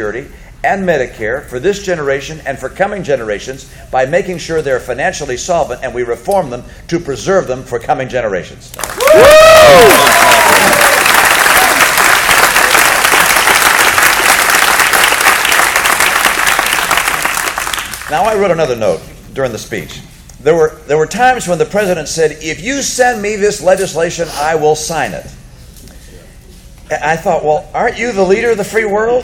Security and Medicare for this generation and for coming generations by making sure they're financially solvent, and we reform them to preserve them for coming generations. Now, I wrote another note during the speech. There were times when the president said, "If you send me this legislation, I will sign it." I thought, well, aren't you the leader of the free world?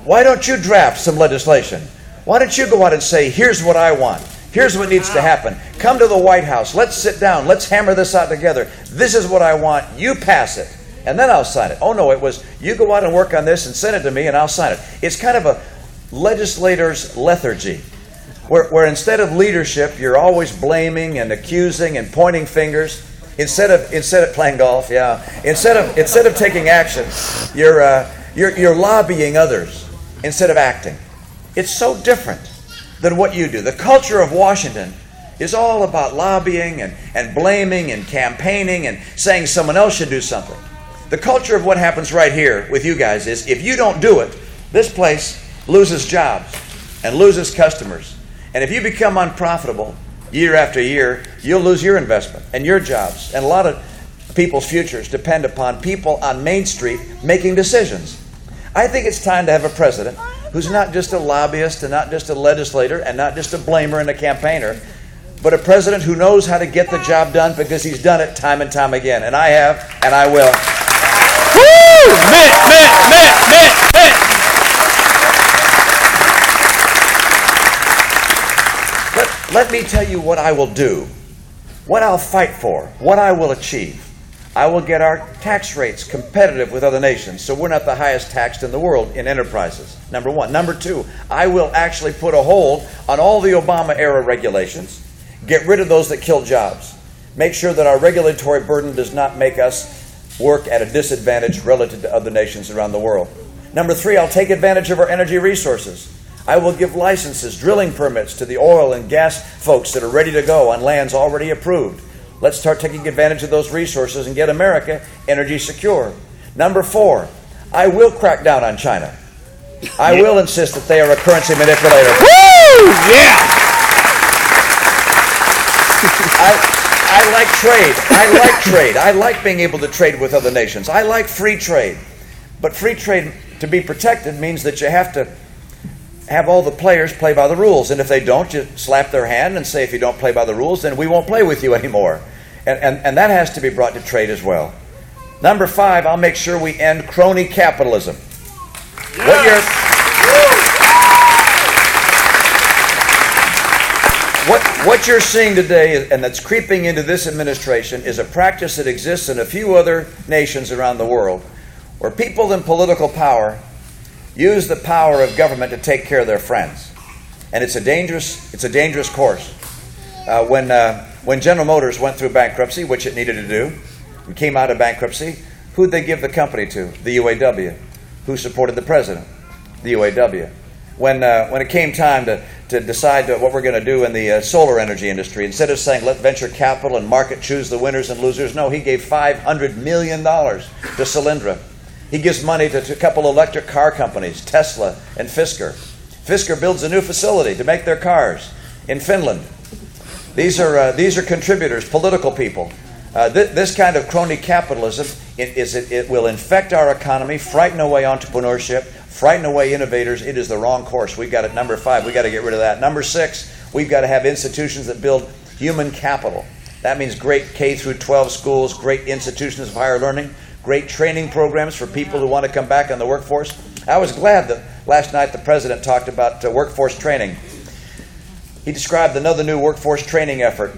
Why don't you draft some legislation? Why don't you go out and say, here's what I want. Here's what needs to happen. Come to the White House. Let's sit down. Let's hammer this out together. This is what I want. You pass it, and then I'll sign it. Oh, no, it was, you go out and work on this and send it to me, and I'll sign it. It's kind of a legislator's lethargy, where instead of leadership, you're always blaming and accusing and pointing fingers. Instead of playing golf, instead of taking action, you're lobbying others instead of acting. It's so different than what you do. The culture of Washington is all about lobbying and blaming and campaigning and saying someone else should do something. The culture of what happens right here with you guys is, if you don't do it, this place loses jobs and loses customers. And if you become unprofitable year after year, you'll lose your investment and your jobs. And a lot of people's futures depend upon people on Main Street making decisions. I think it's time to have a president who's not just a lobbyist and not just a legislator and not just a blamer and a campaigner, but a president who knows how to get the job done because he's done it time and time again. And I have, and I will. Woo! Mitt! Let me tell you what I will do, what I'll fight for, what I will achieve. I will get our tax rates competitive with other nations, so we're not the highest taxed in the world in enterprises, number one. Number two, I will actually put a hold on all the Obama-era regulations, get rid of those that kill jobs, make sure that our regulatory burden does not make us work at a disadvantage relative to other nations around the world. Number three, I'll take advantage of our energy resources. I will give licenses, drilling permits to the oil and gas folks that are ready to go on lands already approved. Let's start taking advantage of those resources and get America energy secure. Number four, I will crack down on China. I will insist that they are a currency manipulator. Woo! Yeah! I like trade. I like being able to trade with other nations. I like free trade. But free trade, to be protected, means that you have to have all the players play by the rules. And if they don't, you slap their hand and say, if you don't play by the rules, then we won't play with you anymore. And that has to be brought to trade as well. Number five, I'll make sure we end crony capitalism. Yes. What you're seeing today, and that's creeping into this administration, is a practice that exists in a few other nations around the world, where people in political power use the power of government to take care of their friends. And it's a dangerous course. When General Motors went through bankruptcy, which it needed to do, and came out of bankruptcy, who'd they give the company to? The UAW. Who supported the president? The UAW. When it came time to decide what we're going to do in the solar energy industry, instead of saying let venture capital and market choose the winners and losers, no, he gave $500 million to Solyndra. He gives money to a couple of electric car companies, Tesla and Fisker. Fisker builds a new facility to make their cars in Finland. These are contributors, political people. This kind of crony capitalism, it will infect our economy, frighten away entrepreneurship, frighten away innovators. It is the wrong course. We've got it. Number five, we've got to get rid of that. Number six, we've got to have institutions that build human capital. That means great K through 12 schools, great institutions of higher learning, great training programs for people who want to come back in the workforce. I was glad that last night the president talked about workforce training. He described another new workforce training effort.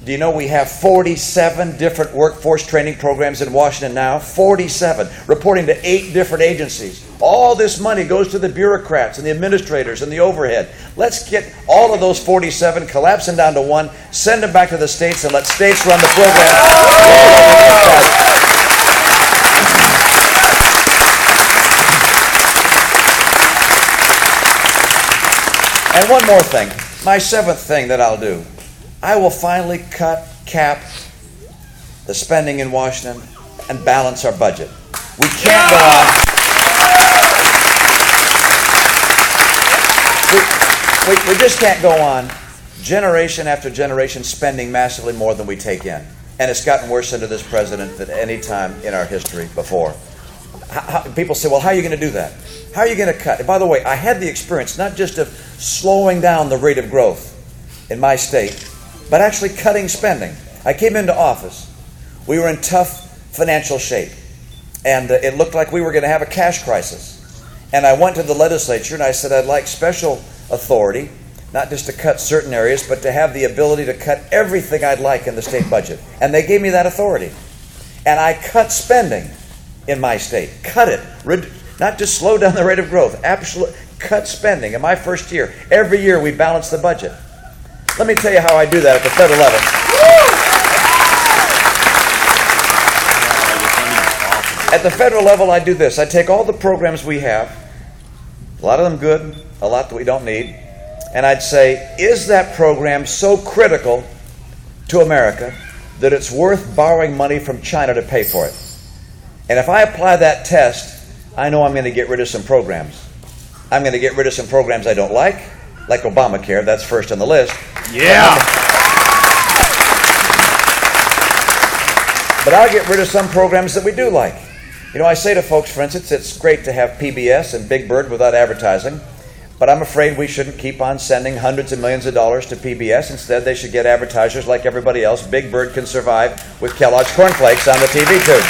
Do you know we have 47 different workforce training programs in Washington now? 47, reporting to 8 different agencies. All this money goes to the bureaucrats and the administrators and the overhead. Let's get all of those 47, collapse them down to one, send them back to the states, and let states run the program. And one more thing, my seventh thing that I'll do. I will finally cap the spending in Washington and balance our budget. We can't go on. We just can't go on generation after generation spending massively more than we take in. And it's gotten worse under this president than any time in our history before. People say, well, how are you going to do that? How are you going to cut? And by the way, I had the experience not just of slowing down the rate of growth in my state, but actually cutting spending. I came into office. We were in tough financial shape. And it looked like we were going to have a cash crisis. And I went to the legislature and I said I'd like special authority, not just to cut certain areas, but to have the ability to cut everything I'd like in the state budget. And they gave me that authority. And I cut spending in my state. Cut it. Not just slow down the rate of growth. Absolutely. Cut spending. In my first year, every year we balanced the budget. Let me tell you how I do that at the federal level. At the federal level, I do this. I take all the programs we have, a lot of them good, a lot that we don't need, and I'd say, is that program so critical to America that it's worth borrowing money from China to pay for it? And if I apply that test, I know I'm going to get rid of some programs. I'm going to get rid of some programs I don't like Obamacare. That's first on the list. Yeah. But I'll get rid of some programs that we do like. You know, I say to folks, for instance, it's great to have PBS and Big Bird without advertising, but I'm afraid we shouldn't keep on sending hundreds of millions of dollars to PBS. Instead, they should get advertisers like everybody else. Big Bird can survive with Kellogg's Corn Flakes on the TV tube.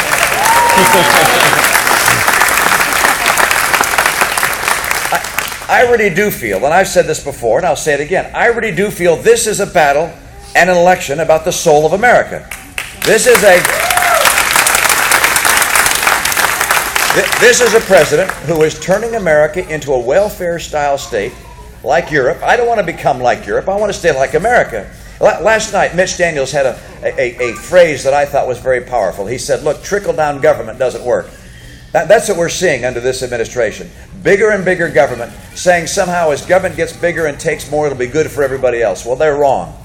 I really do feel, and I've said this before, and I'll say it again, I really do feel this is a battle and an election about the soul of America. This is a president who is turning America into a welfare-style state like Europe. I don't want to become like Europe. I want to stay like America. Last night, Mitch Daniels had a phrase that I thought was very powerful. He said, look, trickle-down government doesn't work. That's what we're seeing under this administration. Bigger and bigger government, saying somehow as government gets bigger and takes more, it'll be good for everybody else. Well, they're wrong.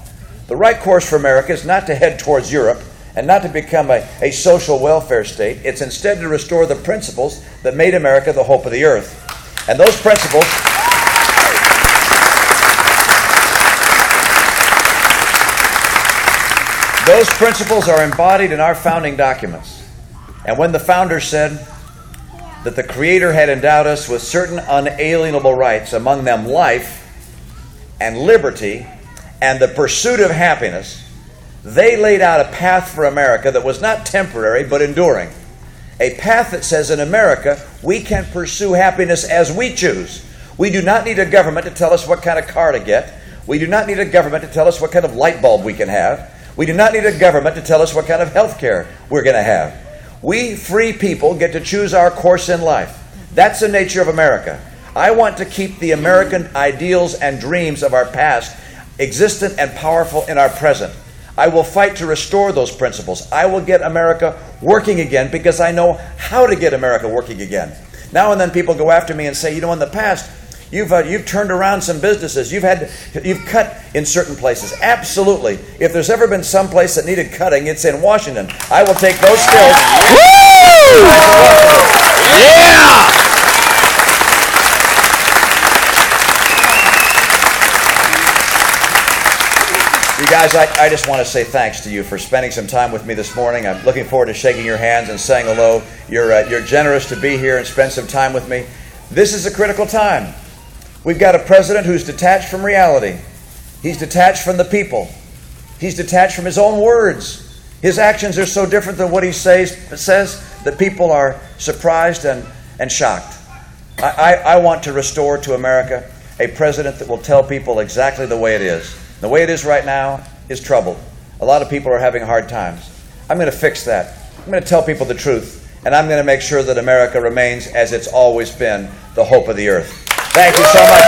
The right course for America is not to head towards Europe and not to become a social welfare state. It's instead to restore the principles that made America the hope of the earth. And those principles... Those principles are embodied in our founding documents. And when the founders said that the Creator had endowed us with certain unalienable rights, among them life and liberty and the pursuit of happiness, they laid out a path for America that was not temporary but enduring. A path that says in America we can pursue happiness as we choose. We do not need a government to tell us what kind of car to get. We do not need a government to tell us what kind of light bulb we can have. We do not need a government to tell us what kind of health care we're going to have. We free people get to choose our course in life. That's the nature of America. I want to keep the American ideals and dreams of our past existent and powerful in our present. I will fight to restore those principles. I will get America working again because I know how to get America working again. Now and then people go after me and say, you know, in the past, you've turned around some businesses. You've cut in certain places. Absolutely. If there's ever been some place that needed cutting, it's in Washington. I will take those skills. Woo! Yeah! You guys, I just want to say thanks to you for spending some time with me this morning. I'm looking forward to shaking your hands and saying hello. You're generous to be here and spend some time with me. This is a critical time. We've got a president who's detached from reality. He's detached from the people. He's detached from his own words. His actions are so different than what he says that people are surprised and shocked. I want to restore to America a president that will tell people exactly the way it is. The way it is right now is troubled. A lot of people are having hard times. I'm going to fix that. I'm going to tell people the truth, and I'm going to make sure that America remains, as it's always been, the hope of the earth. Thank you so much.